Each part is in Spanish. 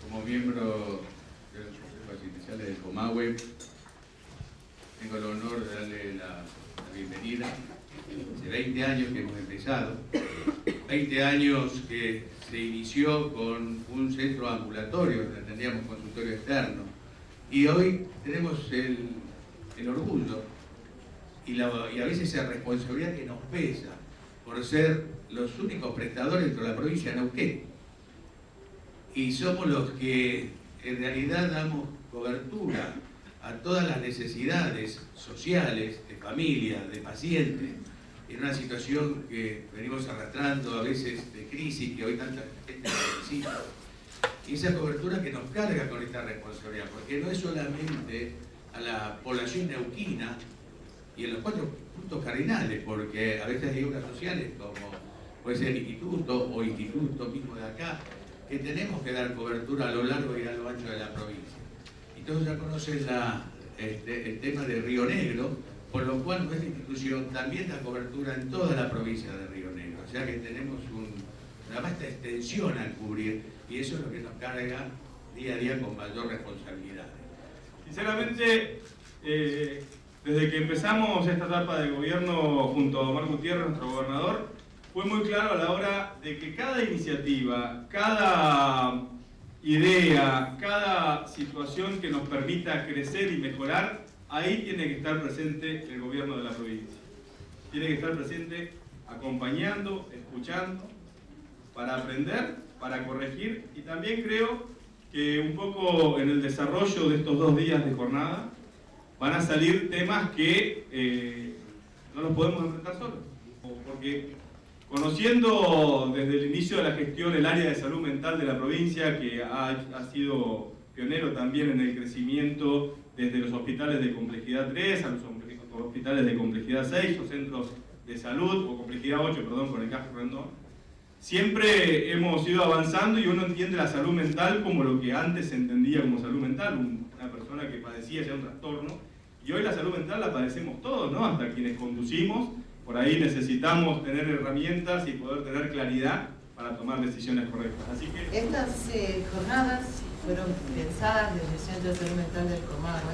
Como miembro de los consejos asistenciales del Comahue, tengo el honor de darle la bienvenida. Hace 20 años que hemos empezado, 20 años que se inició con un centro ambulatorio, donde teníamos consultorio externo, y hoy tenemos el orgullo y a veces esa responsabilidad que nos pesa por ser los únicos prestadores dentro de la provincia de Neuquén. Y somos los que en realidad damos cobertura a todas las necesidades sociales, de familias, de pacientes, en una situación que venimos arrastrando a veces de crisis, que hoy tanta gente necesita. Y esa cobertura que nos carga con esta responsabilidad, porque no es solamente a la población neuquina y en los 4 puntos cardinales, porque a veces hay obras sociales como puede ser el instituto o instituto mismo de acá, que tenemos que dar cobertura a lo largo y a lo ancho de la provincia. Y todos ya conocen el tema de Río Negro, por lo cual nuestra institución también da cobertura en toda la provincia de Río Negro. O sea que tenemos una vasta extensión al cubrir, y eso es lo que nos carga día a día con mayor responsabilidad. Sinceramente, desde que empezamos esta etapa de gobierno junto a Omar Gutiérrez, nuestro gobernador, fue muy claro a la hora de que cada iniciativa, cada idea, cada situación que nos permita crecer y mejorar, ahí tiene que estar presente el gobierno de la provincia. Tiene que estar presente acompañando, escuchando, para aprender, para corregir, y también creo que un poco en el desarrollo de estos 2 días de jornada van a salir temas que no los podemos enfrentar solos, porque conociendo desde el inicio de la gestión el área de salud mental de la provincia, que ha sido pionero también en el crecimiento desde los hospitales de complejidad 3 a los hospitales de complejidad 6 o centros de salud, o complejidad 8, perdón, con el Casco Rendón, siempre hemos ido avanzando y uno entiende la salud mental como lo que antes se entendía como salud mental, una persona que padecía ya un trastorno, y hoy la salud mental la padecemos todos, ¿no? Hasta quienes conducimos. Por ahí necesitamos tener herramientas y poder tener claridad para tomar decisiones correctas. Así que estas jornadas fueron pensadas desde el Centro de Salud Mental del Comahue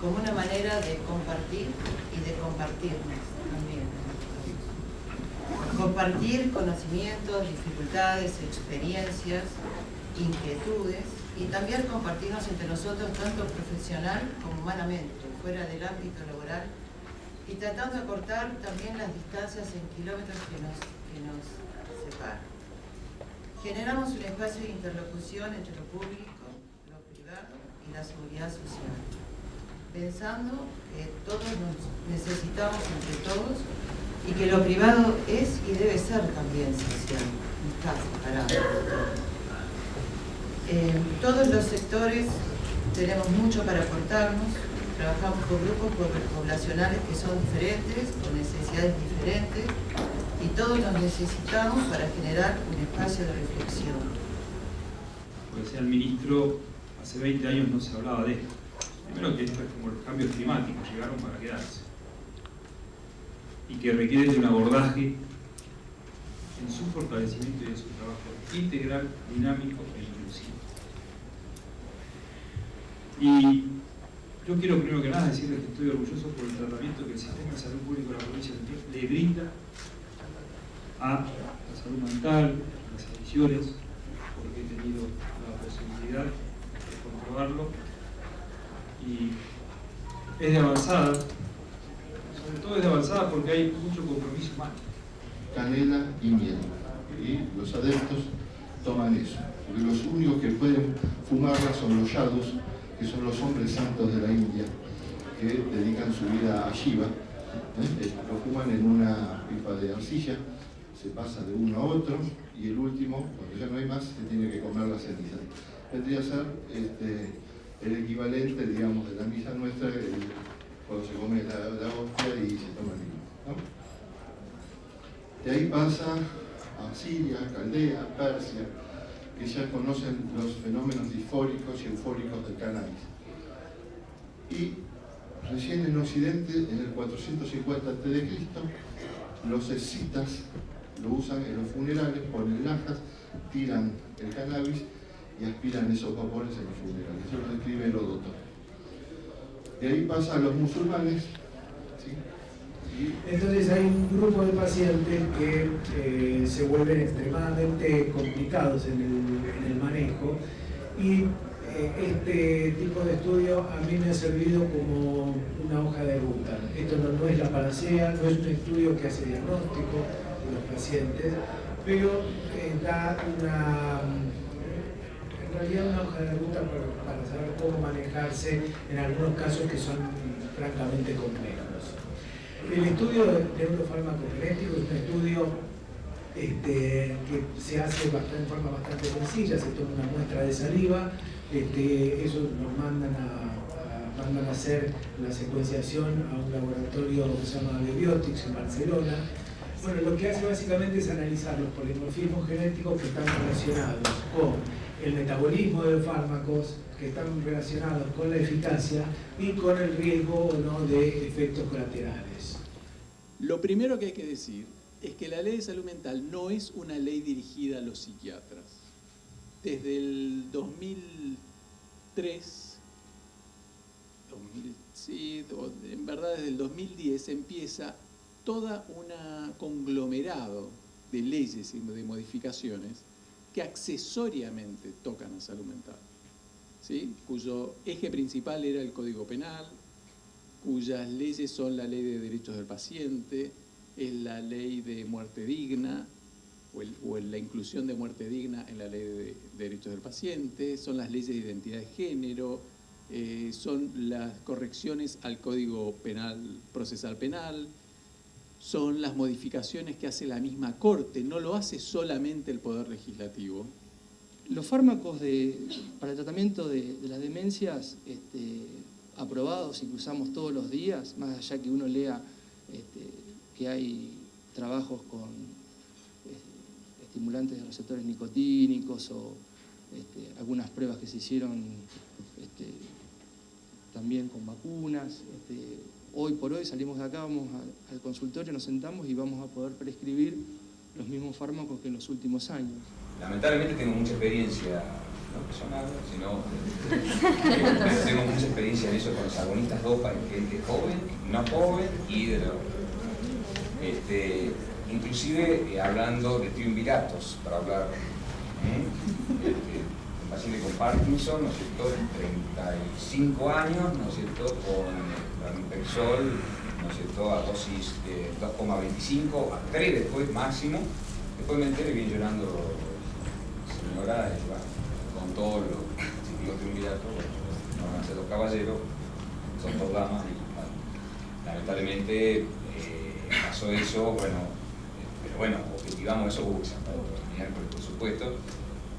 como una manera de compartir y de compartirnos también. Compartir conocimientos, dificultades, experiencias, inquietudes, y también compartirnos entre nosotros tanto profesional como humanamente, fuera del ámbito laboral, y tratando de acortar también las distancias en kilómetros que nos separan. Generamos un espacio de interlocución entre lo público, lo privado y la seguridad social, pensando que todos nos necesitamos entre todos y que lo privado es y debe ser también social, no está separado. Todos los sectores tenemos mucho para aportarnos. Trabajamos con grupos poblacionales que son diferentes, con necesidades diferentes, y todos los necesitamos para generar un espacio de reflexión. Como decía el ministro, hace 20 años no se hablaba de esto. Primero que esto es como los cambios climáticos, llegaron para quedarse. Y que requieren de un abordaje en su fortalecimiento y en su trabajo integral, dinámico e inclusivo. Y yo quiero primero que nada decirles que estoy orgulloso por el tratamiento que el Sistema de Salud Pública de la provincia de Neuquén le brinda a la salud mental, a las adicciones, porque he tenido la posibilidad de comprobarlo, y es de avanzada, sobre todo es de avanzada porque hay mucho compromiso humano. Canela y miel, y los adeptos toman eso, porque los únicos que pueden fumarla son los yadus, que son los hombres santos de la India, que dedican su vida a Shiva. Lo fuman en una pipa de arcilla, se pasa de uno a otro, y el último, cuando ya no hay más, se tiene que comer la ceniza. Vendría a ser el equivalente, digamos, de la misa nuestra, cuando se come la hostia y se toma el vino, ¿no? De ahí pasa a Siria, Caldea, Persia, que ya conocen los fenómenos disfóricos y eufóricos del cannabis. Y recién en Occidente, en el 450 a.C., los escitas lo usan en los funerales, ponen lajas, tiran el cannabis y aspiran esos vapores en los funerales. Eso lo describe Heródoto. De ahí pasa a los musulmanes, ¿sí? Entonces hay un grupo de pacientes que se vuelven extremadamente complicados en el manejo, y este tipo de estudio a mí me ha servido como una hoja de ruta. Esto no es la panacea, no es un estudio que hace diagnóstico de los pacientes, pero da en realidad una hoja de ruta para saber cómo manejarse en algunos casos que son francamente complejos. El estudio de neurofármacogenético es un estudio que se hace en forma bastante sencilla. Se toma una muestra de saliva, eso nos mandan a hacer la secuenciación a un laboratorio que se llama Biobiotics en Barcelona. Bueno, lo que hace básicamente es analizar los polimorfismos genéticos que están relacionados con el metabolismo de los fármacos, que están relacionados con la eficacia y con el riesgo o no de efectos colaterales. Lo primero que hay que decir es que la ley de salud mental no es una ley dirigida a los psiquiatras. Desde el 2003, en verdad desde el 2010 empieza toda un conglomerado de leyes y de modificaciones que accesoriamente tocan a salud mental, ¿sí? Cuyo eje principal era el Código Penal, cuyas leyes son la Ley de Derechos del Paciente, es la Ley de Muerte Digna, o la inclusión de muerte digna en la Ley de Derechos del Paciente, son las leyes de identidad de género, son las correcciones al Código Penal, Procesal Penal, son las modificaciones que hace la misma Corte, no lo hace solamente el Poder Legislativo. Los fármacos para el tratamiento de las demencias aprobados y que usamos todos los días, más allá que uno lea que hay trabajos con estimulantes de receptores nicotínicos o algunas pruebas que se hicieron también con vacunas. Hoy por hoy salimos de acá, vamos al consultorio, nos sentamos y vamos a poder prescribir los mismos fármacos que en los últimos años. Lamentablemente tengo mucha experiencia, no personal, sino tengo mucha experiencia en eso con los agonistas DOPA en gente joven, no joven y de inclusive hablando de triunviratos, para hablar un paciente con Parkinson, ¿no es cierto?, 35 años, ¿no es cierto?, con Pramipexol, ¿no es cierto?, a dosis de 2,25 a 3 después máximo. Después me enteré, viene llorando señora, con todos los típicos triunviratos, no van a ser los caballeros, son dos damas, y bueno, lamentablemente pasó eso, pero bueno, objetivamos eso, miércoles por supuesto,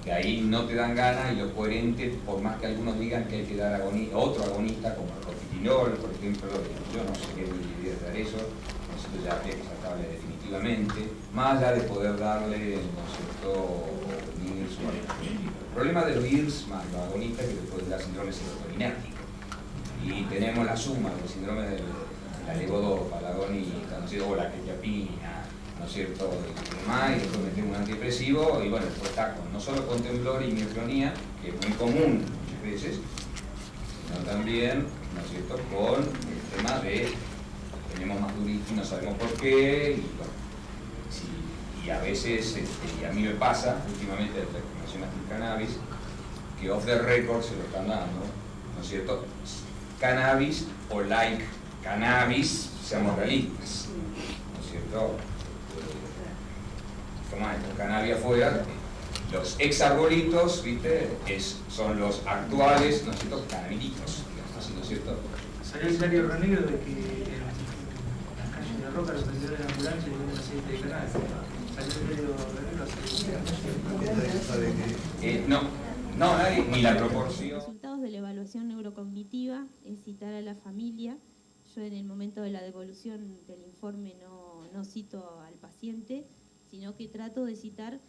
que ahí no te dan ganas, y lo coherente, por más que algunos digan que hay que dar otro agonista como el cortiquinol, por ejemplo, yo no sé qué idea de dar eso, nosotros ya habría que sacarle definitivamente, más allá de poder darle, ¿no es cierto?, IRS o algo. El problema de los IRS más los agonistas es que les pueden dar síndrome serotoninérgico, y tenemos la suma del síndrome de la levodopa, la agonista, ¿no es cierto?, o la quetiapina, ¿no es cierto?, y demás, y después metemos un antidepresivo, y bueno, después está no solo con temblor y miotonía, que es muy común muchas veces, sino también, ¿no es cierto?, con el tema de tenemos más duritis y no sabemos por qué, y bueno, y a veces, y a mí me pasa últimamente, desde que mencionaste el cannabis, que off the record se lo están dando, ¿no es cierto?, cannabis o like cannabis, seamos realistas, ¿no es cierto?, toma esto, cannabis afuera, los ex arbolitos, ¿viste?, son los actuales, ¿no es cierto?, cannabinitos, ¿no es cierto? Salió el diario Oro Negro de que en las calles de Roca los vendedores de la ambulancia tienen un aceite de cannabis. Salió el diario Oro Negro No, nadie, ni la proporción. Los resultados de la evaluación neurocognitiva es citar a la familia. Yo en el momento de la devolución del informe no cito al paciente, sino que trato de citar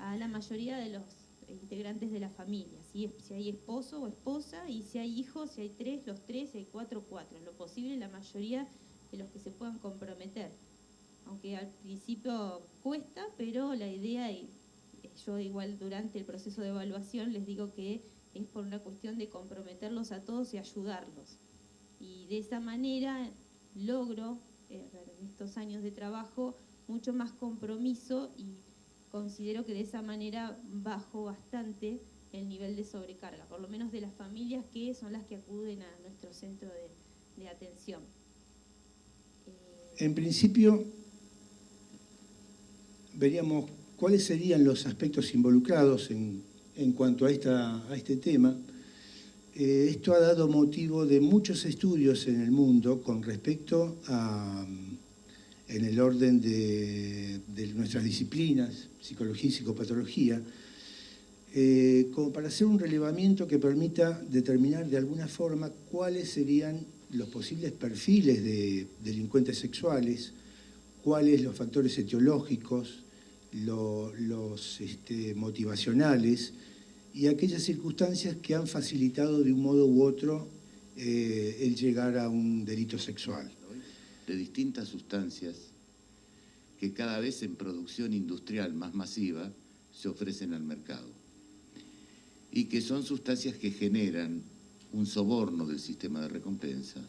a la mayoría de los integrantes de la familia, ¿sí? Si hay esposo o esposa, y si hay hijos, si hay los tres, si hay cuatro, en lo posible la mayoría de los que se puedan comprometer, aunque al principio cuesta, pero la idea es yo igual durante el proceso de evaluación les digo que es por una cuestión de comprometerlos a todos y ayudarlos. Y de esa manera logro, en estos años de trabajo, mucho más compromiso y considero que de esa manera bajo bastante el nivel de sobrecarga, por lo menos de las familias que son las que acuden a nuestro centro de atención. En principio, veríamos cuáles serían los aspectos involucrados en cuanto a este tema. Esto ha dado motivo de muchos estudios en el mundo con respecto a, en el orden de nuestras disciplinas, psicología y psicopatología, como para hacer un relevamiento que permita determinar de alguna forma cuáles serían los posibles perfiles de delincuentes sexuales, cuáles los factores etiológicos, los motivacionales y aquellas circunstancias que han facilitado de un modo u otro el llegar a un delito sexual. De distintas sustancias que cada vez en producción industrial más masiva se ofrecen al mercado y que son sustancias que generan un soborno del sistema de recompensa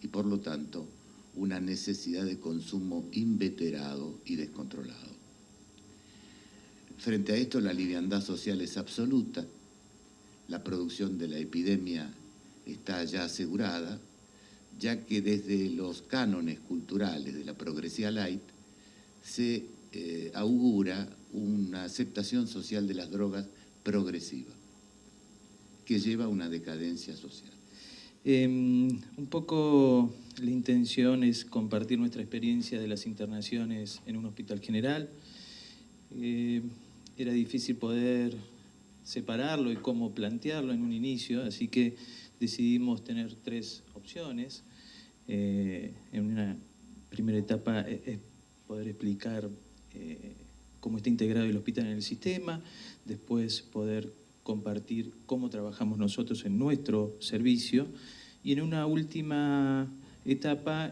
y por lo tanto una necesidad de consumo inveterado y descontrolado. Frente a esto, la liviandad social es absoluta, la producción de la epidemia está ya asegurada, ya que desde los cánones culturales de la progresía light se augura una aceptación social de las drogas progresiva, que lleva a una decadencia social. Un poco la intención es compartir nuestra experiencia de las internaciones en un hospital general. Era difícil poder separarlo y cómo plantearlo en un inicio, así que decidimos tener 3 opciones. En una primera etapa es poder explicar cómo está integrado el hospital en el sistema, después poder compartir cómo trabajamos nosotros en nuestro servicio y en una última etapa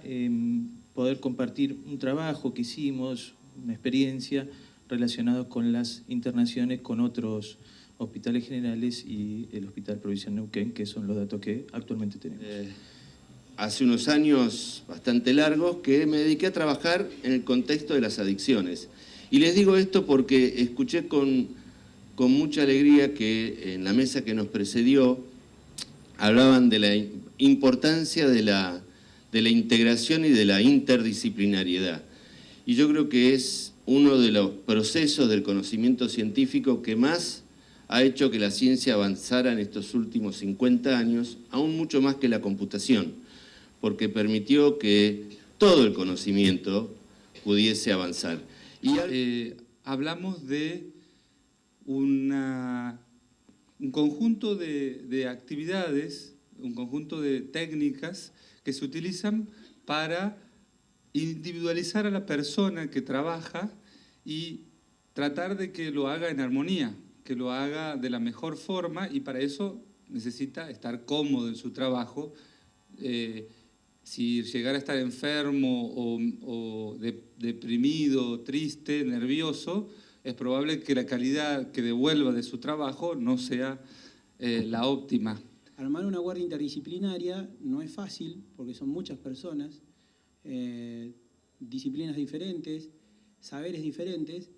poder compartir un trabajo que hicimos, una experiencia relacionada con las internaciones con otros hospitales generales y el Hospital Provincial Neuquén, que son los datos que actualmente tenemos. Hace unos años bastante largos que me dediqué a trabajar en el contexto de las adicciones. Y les digo esto porque escuché con mucha alegría que en la mesa que nos precedió hablaban de la importancia de la integración y de la interdisciplinariedad. Y yo creo que es uno de los procesos del conocimiento científico que más ha hecho que la ciencia avanzara en estos últimos 50 años, aún mucho más que la computación, porque permitió que todo el conocimiento pudiese avanzar. Y hablamos de un conjunto de actividades, un conjunto de técnicas que se utilizan para individualizar a la persona que trabaja y tratar de que lo haga en armonía, que lo haga de la mejor forma, y para eso necesita estar cómodo en su trabajo. Si llegara a estar enfermo o deprimido, triste, nervioso, es probable que la calidad que devuelva de su trabajo no sea la óptima. Armar una guardia interdisciplinaria no es fácil porque son muchas personas, disciplinas diferentes, saberes diferentes,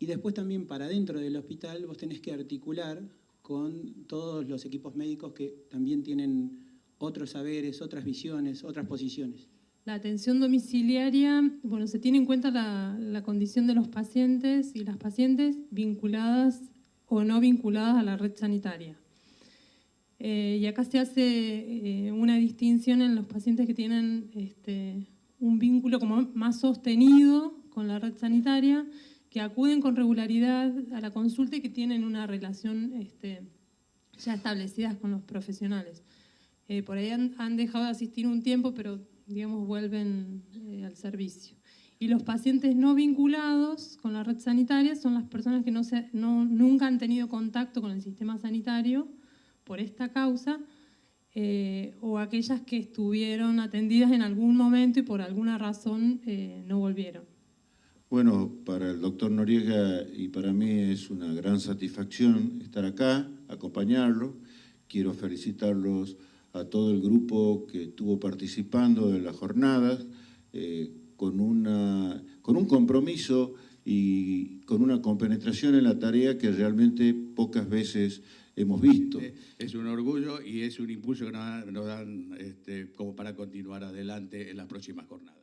y después también para dentro del hospital vos tenés que articular con todos los equipos médicos que también tienen otros saberes, otras visiones, otras posiciones. La atención domiciliaria, bueno, se tiene en cuenta la condición de los pacientes y las pacientes vinculadas o no vinculadas a la red sanitaria. Y acá se hace una distinción en los pacientes que tienen un vínculo como más sostenido con la red sanitaria, que acuden con regularidad a la consulta y que tienen una relación ya establecida con los profesionales. Por ahí han dejado de asistir un tiempo, pero digamos vuelven al servicio. Y los pacientes no vinculados con la red sanitaria son las personas que nunca han tenido contacto con el sistema sanitario por esta causa, o aquellas que estuvieron atendidas en algún momento y por alguna razón no volvieron. Bueno, para el doctor Noriega y para mí es una gran satisfacción estar acá, acompañarlo. Quiero felicitarlos a todo el grupo que estuvo participando de las jornadas con un compromiso y con una compenetración en la tarea que realmente pocas veces hemos visto. Es un orgullo y es un impulso que nos dan como para continuar adelante en las próximas jornadas.